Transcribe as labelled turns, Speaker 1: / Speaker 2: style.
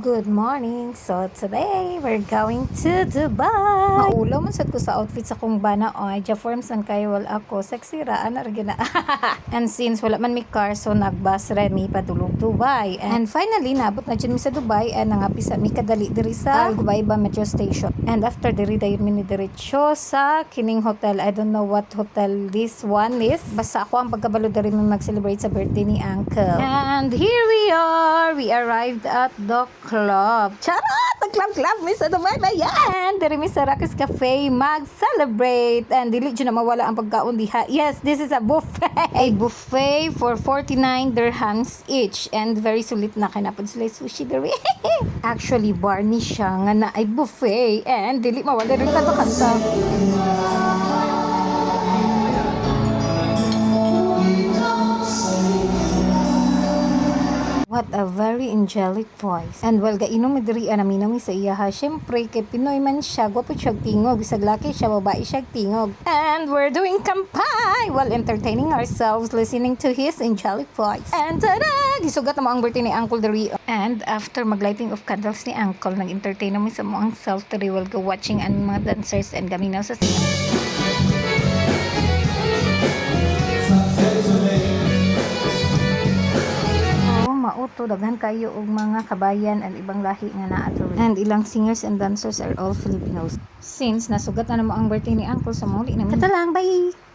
Speaker 1: Good morning! So today, we're going to Dubai! Maulaw man sad ko sa outfit sa kong bana oy. Forms man kayo wal ako. Sexy ra, ana ra gina. And since wala man mi car, so nagbus ra mi padulog Dubai. And finally, naabot na dyan mi sa Dubai and nangapisa mi kadali diri sa Al Gubaiba Metro Station. And after diri dayon mi ni diretso sa kining hotel. I don't know what hotel this one is. Basta ako ang pagkabalo diri mi mag-celebrate sa birthday ni Uncle. And here we are! We arrived at the club. Charot! Ang club mi sa Dubai ba yan? Diri mi sa Rakis Cafe mag-celebrate. And dili dyan na mawala ang pagkaon diha. Yes, this is a buffet. A buffet for 49 dirhams each. And very sulit na kanapod sila sushi diri. Actually, bar ni siya nga na ay buffet. And dili mawala rin kanta. What a very angelic voice. And well, gainom mi diri anaminom mi sa iya ha. Syempre, kay Pinoy man siya, gwapo siya tingog. Bisag laki siya, babae siya tingog. And we're doing kampay while entertaining ourselves, listening to his angelic voice. And tada! Gisugat na mo ang birthday ni Uncle diri. And after maglighting of candles ni Uncle, nag-entertain namin sa mo ang self diri while go watching ang mga dancers and gaminaw sa siya. Mauto, daghan kayo og mga kabayan and ibang lahi nga naa to. And ilang singers and dancers are all Filipinos. Since nasugat na mo ang birthday ni Uncle sa muli namin. Katalang, bye!